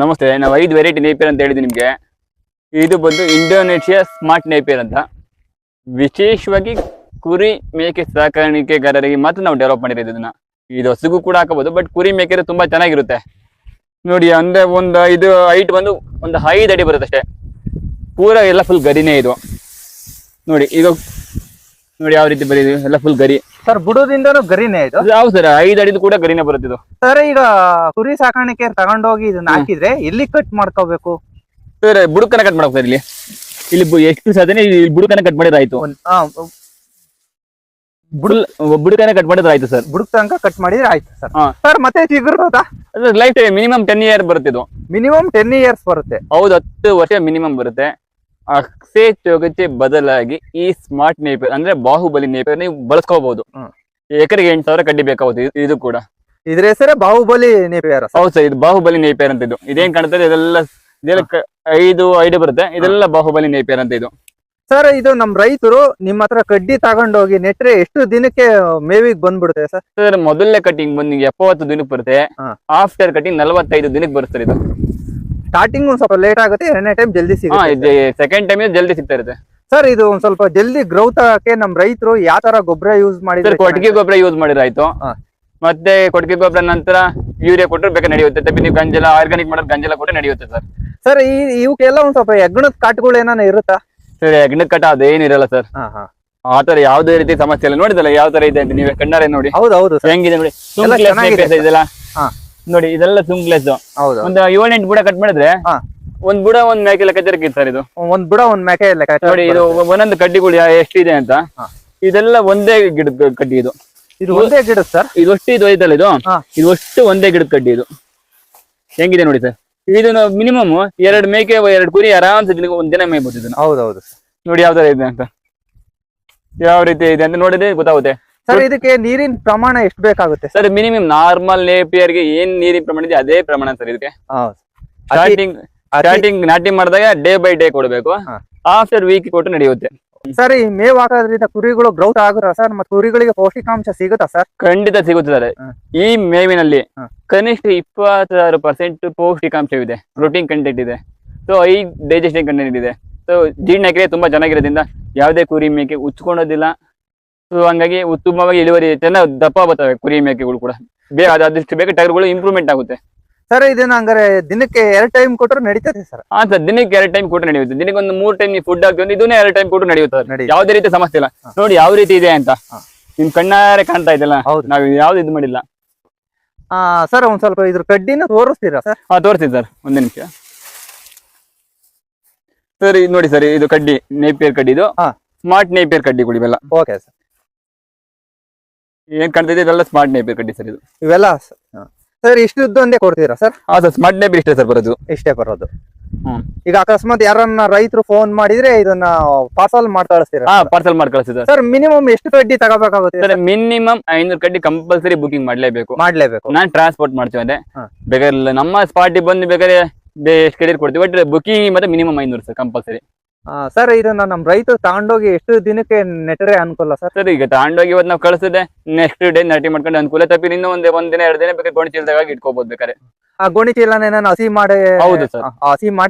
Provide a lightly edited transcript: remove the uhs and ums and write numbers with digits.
ನಮಸ್ತೆ. ನಾವು 5 variety Napier ಅಂತ ಹೇಳಿದ್ವಿ ನಿಮಗೆ. ಇದು ಬಂದು ಇಂಡೋನೇಷಿಯಾ ಸ್ಮಾರ್ಟ್ ನೇಪಿಯರ್ ಅಂತ. ವಿಶೇಷವಾಗಿ ಕುರಿ ಮೇಕೆ ಸಾಕಾಣಿಕೆಗಾರರಿಗೆ ಮಾತ್ರ ನಾವು ಡೆವಲಪ್ ಮಾಡಿರೋದು ಇದನ್ನ. ಇದು ಹಸುಗೂ ಕೂಡ ಹಾಕಬಹುದು, ಬಟ್ ಕುರಿ ಮೇಕೆ ತುಂಬಾ ಚೆನ್ನಾಗಿರುತ್ತೆ ನೋಡಿ. ಅಂದ್ರೆ ಒಂದು ಇದು ಹೈಟ್ ಬಂದು ಒಂದು 5 ಅಡಿ ಬರುತ್ತೆ ಅಷ್ಟೇ. ಪೂರ ಎಲ್ಲ ಫುಲ್ ಗರಿನೇ ಇದು ನೋಡಿ. ಈಗ ನೋಡಿ ಯಾವ ರೀತಿ ಬರೀ ಎಲ್ಲ ಫುಲ್ ಗರಿ ಸರ್. ಬುಡದಿಂದನೂ ಗರಿನೇ ಇದು? ಹೌದು ಸರ್, 5 ಅಡಿದು ಕೂಡ ಗರಿನೇ ಬರುತ್ತೆ ಇದು. ಸರ್ ಈಗ ಕುರಿ ಸಾಕಾಣಿಕೆ ತಗೊಂಡೋಗಿ ಇದನ್ನ ಹಾಕಿದ್ರೆ ಎಲ್ಲಿ ಕಟ್ ಮಾಡ್ಕೋಬೇಕು ಸರ್? ಬುಡಕನ್ನ ಕಟ್ ಮಾಡ್ಬೇಕು ಸರ್. ಇಲ್ಲಿ ಎಷ್ಟು ಸಾಧನೆ ಬುಡಕನ್ನ ಕಟ್ ಮಾಡಿದ್ರೆ ಆಯ್ತು. ಬುಡಕನ್ನ ಕಟ್ ಮಾಡಿದ್ರೆ ಆಯ್ತು ಸರ್. ಬುಡಕ್ ತನಕ ಕಟ್ ಮಾಡಿದ್ರೆ ಆಯ್ತು ಸರ್. ಸರ್ ಮತ್ತೆ ಸಿಗುತ್ತಾ? ಲೈಫ್ ಟೈಮ್ ಮಿನಿಮಮ್ 10 ಇಯರ್ ಬರುತ್ತೆ ಇದು. ಮಿನಿಮಮ್ 10 ಇಯರ್ಸ್ ಬರುತ್ತೆ? ಹೌದು, 10 ವರ್ಷ ಮಿನಿಮಮ್ ಬರುತ್ತೆ. ಅಕ್ಷೆ ಚೌಕಚ್ಚೆ ಬದಲಾಗಿ ಈ ಸ್ಮಾರ್ಟ್ ನೇಪಿಯರ್ ಅಂದ್ರೆ ಬಾಹುಬಲಿ ನೇಪಿಯರ್ ನೀವು ಬಳಸ್ಕೋಬಹುದು. ಎಕರೆಗೆ 8,000 ಕಡ್ಡಿ ಬೇಕಾಗುತ್ತೆ. ಇದು ಕೂಡ ಇದ್ರ ಹೆಸರೇ ಬಾಹುಬಲಿ ನೇಪಿಯರ್? ಹೌದು ಸರ್, ಇದು ಬಾಹುಬಲಿ ನೇಪಿಯರ್ ಅಂತ. ಇದೇನ್ ಕಾಣ್ತದೆ ಇದೆಲ್ಲ 5 ಐಡಿ ಬರುತ್ತೆ. ಇದೆಲ್ಲ ಬಾಹುಬಲಿ ನೇಪಿಯರ್ ಅಂತ ಇದು. ಸರ್ ಇದು ನಮ್ ರೈತರು ನಿಮ್ಮ ಹತ್ರ ಕಡ್ಡಿ ತಗೊಂಡೋಗಿ ನೆಟ್ರೆ ಎಷ್ಟು ದಿನಕ್ಕೆ ಮೇವಿಗೆ ಬಂದ್ಬಿಡುತ್ತೆ ಸರ್? ಸರ್ ಮೊದಲನೇ ಕಟಿಂಗ್ ಬಂದು 70 ದಿನಕ್ಕೆ ಬರುತ್ತೆ. ಆಫ್ಟರ್ ಕಟಿಂಗ್ 45 ದಿನಕ್ಕೆ ಬರುತ್ತೆ ಇದು. ಸ್ಟಾರ್ಟಿಂಗ್ ಒಂದ್ ಸ್ವಲ್ಪ ಲೇಟ್ ಆಗುತ್ತೆ, ಎರಡನೇ ಟೈಮ್ ಜಲ್ದಿ ಸಿಗುತ್ತೆ, ಸೆಕೆಂಡ್ ಟೈಮ್ ಜಲ್ದಿ ಸಿಗ್ತಾ ಇರುತ್ತೆ. ಸರ್ ಇದು ಒಂದ್ ಸ್ವಲ್ಪ ಜಲ್ದಿ ಗ್ರೌತ್ ಆಗಕ್ಕೆ ನಮ್ ರೈತರು ಯಾವ ತರ ಗೊಬ್ಬರ ಯೂಸ್ ಮಾಡಿದ್ರೆ? ಕೊಟ್ಟಿಗೆ ಗೊಬ್ಬರ ಯೂಸ್ ಮಾಡಿದ್ರೆ ಆಯ್ತು. ಮತ್ತೆ ಕೊಟ್ಟಿಗೆ ಗೊಬ್ಬರ ನಂತರ ಯೂರಿಯಾ ಕೊಟ್ಟರೆ ಬೇಕಾದ್ರೆ ನಡೆಯುತ್ತೆ. ನೀವು ಗಂಜಲ ಆರ್ಗಾನಿಕ್ ಮಾಡೋದು ಗಂಜಲ ಕೊಟ್ಟರೆ ನಡೆಯುತ್ತೆ ಸರ್. ಸರ್ ಇವಕ್ಕೆಲ್ಲ ಒಂದ್ ಸ್ವಲ್ಪ ಹೆಗ್ಣದ ಕಾಟುಗಳು ಏನಾನ ಇರುತ್ತಾ? ಸರ್ ಹೆಗ್ಣದ ಕಟ ಅದೇನಿರಲ್ಲ ಸರ್. ಆತರ ಯಾವ್ದೇ ರೀತಿ ಸಮಸ್ಯೆ ಇಲ್ಲ. ನೋಡಿದಲ್ಲ ಯಾವ ತರ ಇದೆ ಅಂತ ನೀವೇ ಕಣ್ಣಾರೆ ನೋಡಿ. ಹೌದೌದು ಹೆಂಗಿದೆ ನೋಡಿ. ಇದೆಲ್ಲ ನೋಡಿ, ಇದೆಲ್ಲ ಸುಂಗ್ಲೆಸ್. ಒಂದು 7-8 ಬುಡ ಕಟ್ ಮಾಡಿದ್ರೆ ಒಂದ್ ಬುಡ ಒಂದ್ ಮೇಕೆ ಲೆಕ್ಕಾಚಾರಕ್ಕೆ ಸರ್. ಇದು ಒಂದ್ ಬುಡ ಒಂದ್ ಮೇಕೆ ಲೆಕ್ಕಾಚಾರ ನೋಡಿ. ಇದು ಒಂದೊಂದು ಕಡ್ಡಿಗಳು ಎಷ್ಟಿದೆ ಅಂತ. ಇದೆಲ್ಲ ಒಂದೇ ಗಿಡದ ಕಡ್ಡಿ ಇದು. ಇದು ಒಂದೇ ಗಿಡ ಸರ್? ಇದು ಅಷ್ಟು ಇದು ಐತಲ್ಲ, ಇದು ಅಷ್ಟು ಒಂದೇ ಗಿಡದ ಕಡ್ಡಿ ಇದು. ಹೆಂಗಿದೆ ನೋಡಿ ಸರ್. ಇದು ಮಿನಿಮಮ್ 2 ಮೇಕೆ 2 ಕುರಿ ಆರಾಮ್ಸೆ ಒಂದ್ ದಿನ ಮೇಯ್ಬೋದು ಇದನ್ನ. ಹೌದೌದು ನೋಡಿ ಯಾವ ತರ ಇದೆ ಅಂತ, ಯಾವ ರೀತಿ ಇದೆ ಅಂತ ನೋಡಿದ್ರೆ ಗೊತ್ತಾಗುತ್ತೆ. ಸರ್ ಇದಕ್ಕೆ ನೀರಿನ ಪ್ರಮಾಣ ಎಷ್ಟು ಬೇಕಾಗುತ್ತೆ ಸರ್? ಮಿನಿಮಮ್ ನಾರ್ಮಲ್ ನೇಪಿಯರ್ಗೆ ಏನ್ ನೀರಿನ ಪ್ರಮಾಣ ಇದೆ ಅದೇ ಪ್ರಮಾಣ ಸರ್ ಇದಕ್ಕೆ. ಸ್ಟಾರ್ಟಿಂಗ್ ನಾಟಿ ಮಾಡಿದಾಗ ಡೇ ಬೈ ಡೇ ಕೊಡಬೇಕು. ಆಫ್ಟರ್ ವೀಕ್ ಕೊಟ್ಟು ನಡೆಯುತ್ತೆ. ಸರ್ ಈ ಮೇವ್ ಹಾಕೋದ್ರಿಂದ ಕುರಿಗಳು ಗ್ರೌತ್ ಆಗುತ್ತಾ ಸರ್? ಮತ್ತೆ ಕುರಿಗಳಿಗೆ ಪೌಷ್ಟಿಕಾಂಶ ಸಿಗುತ್ತಾ ಸರ್? ಖಂಡಿತ ಸಿಗುತ್ತೆ ಸರ್. ಈ ಮೇವಿನಲ್ಲಿ ಕನಿಷ್ಠ 26% ಪೌಷ್ಟಿಕಾಂಶವಿದೆ, ಪ್ರೋಟೀನ್ ಕಂಟೆಂಟ್ ಇದೆ. ಸೊ ಡೈಜೆಸ್ಟಿಂಗ್ ಕಂಟೆಂಟ್ ಇದೆ. ಸೊ ಜೀರ್ಣಕ್ರಿಯೆ ತುಂಬಾ ಚೆನ್ನಾಗಿರೋದ್ರಿಂದ ಯಾವುದೇ ಕುರಿ ಮೇಕೆ ಉಚ್ಕೊಳ್ಳೋದಿಲ್ಲ. ಸೊ ಹಂಗಾಗಿ ಉತ್ತಮವಾಗಿ ಇಳುವರಿ ಚೆನ್ನಾಗಿ ದಪ್ಪ ಬರ್ತವೆ ಕುರಿ ಮೇಕೆಗಳು ಕೂಡ. ಬೇಗ ಅದಷ್ಟು ಬೇಗ ಟಗರುಗಳು ಇಂಪ್ರೂವ್ಮೆಂಟ್ ಆಗುತ್ತೆ. ಸರ್ ಇದನ್ನ ಹಂಗಾರೆ ದಿನಕ್ಕೆ 2 ಟೈಮ್ ಕೊಟ್ಟರು ನಡೀತದೆ ಸರ್? ಹಾ ಸರ್, ದಿನಕ್ಕೆ 2 ಟೈಮ್ ಕೊಟ್ಟು ನಡೆಯುತ್ತೆ. ದಿನಕ್ಕೆ ಒಂದು 3 ಟೈಮ್ ನೀವು ಫುಡ್ ಹಾಕಿ ಇದನ್ನೇ 2 ಟೈಮ್ ಕೊಟ್ಟು ನಡೆಯುತ್ತೆ. ಯಾವುದೇ ರೀತಿ ಸಮಸ್ಯೆ ಇಲ್ಲ. ನೋಡಿ ಯಾವ ರೀತಿ ಇದೆ ಅಂತ ನಿಮ್ ಕಣ್ಣಾರೆ ಕಾಣ್ತಾ ಇದೆಲ್ಲ. ನಾವ್ ಯಾವ್ದು ಇದು ಮಾಡಿಲ್ಲ. ಸರ್ ಒಂದ್ ಸ್ವಲ್ಪ ಇದ್ರ ಕಡ್ಡಿನ ತೋರಿಸ್ತೀರಾ ಸರ್? ತೋರಿಸ್ತೀನಿ ಸರ್, ಒಂದೇ ನಿಮಿಷ. ಸರ್ ಇದು ನೋಡಿ ಸರ್, ಇದು ಕಡ್ಡಿ ನೇಪಿಯರ್ ಕಡ್ಡಿ. ಇದು ಸ್ಮಾರ್ಟ್ ನೇಪಿಯರ್ ಕಡ್ಡಿಗಳು ಇವೆಲ್ಲ. Okay sir. ಏನ್ ಕಾಣ್ತಿದೆ ಇದೆಲ್ಲ ಸ್ಮಾರ್ಟ್ ನೇಪಿಯರ್ ಕಡ್ಡಿ ಸರ್. ಇದು ಇವೆಲ್ಲ ಸರ್ ಇಷ್ಟು ಒಂದೇ ಕೊಡ್ತೀರಾ ಸರ್? ಸರ್ ಸ್ಮಾರ್ಟ್ ನೇಪಿಯರ್ ಇಷ್ಟೇ ಸರ್ ಬರೋದು. ಇಷ್ಟೇ ಬರೋದು. ಈಗ ಅಕಸ್ಮಾತ್ ಯಾರನ್ನ ರೈತರು ಫೋನ್ ಮಾಡಿದ್ರೆ ಇದನ್ನ ಪಾರ್ಸಲ್ ಮಾಡಿ ಕಳಿಸ್ತೀರಾ? ಪಾರ್ಸಲ್ ಮಾಡಿ ಕಳಿಸ್ತೀರಾ ಸರ್. ಮಿನಿಮಮ್ ಎಷ್ಟು ಕಡ್ಡಿ ತಗೋಬೇಕಾಗುತ್ತೆ ಸರ್? ಮಿನಿಮಮ್ 500 ಕಡ್ಡಿ ಕಂಪಲ್ಸರಿ ಬುಕಿಂಗ್ ಮಾಡ್ಲೇಬೇಕು. ನಾನ್ ಟ್ರಾನ್ಸ್ಪೋರ್ಟ್ ಮಾಡ್ತೀವಿ. ಅದೇ ಬೇಕಾದ್ರೆ ನಮ್ಮ ಸ್ಪಾಟಿಗೆ ಬಂದು ಬೇಕಾದ್ರೆ ಎಷ್ಟು ಕಡೆ ಕೊಡ್ತೀವಿ. ಬಟ್ ಬುಕಿಂಗ್ ಮತ್ತೆ ಮಿನಿಮಮ್ 500 ಸರ್ ಕಂಪಲ್ಸರಿ. ಸರ್ ಇದನ್ನ ನಮ್ ರೈತರು ತಗೊಂಡೋಗಿ ಎಷ್ಟು ದಿನಕ್ಕೆ ನೆಟ್ಟರೆ ಅನುಕೂಲ ಸರ್? ಸರ್ ಈಗ ತಗೊಂಡೋಗಿ ಇವತ್ತು ನಾವು ಕಳಿಸಿದೆ, ನೆಕ್ಸ್ಟ್ ಡೇ ನಾಟಿ ಮಾಡ್ಕೊಂಡು ಅನುಕೂಲ. ತಪ್ಪಿ ಇನ್ನೂ ಒಂದ್ ದಿನ 2 ದಿನ ಬೇಕಾದ್ರೆ ಗೋಣಿ ಚೀಲದಾಗ ಇಟ್ಕೋಬಹುದು ಬೇಕಾದ್ರೆ. ಆ ಗೋಣಿ ಚೀಲನ ಹಸಿ ಮಾಡಿ? ಹೌದು ಸರ್, ಹಸಿ ಮಾಡಿ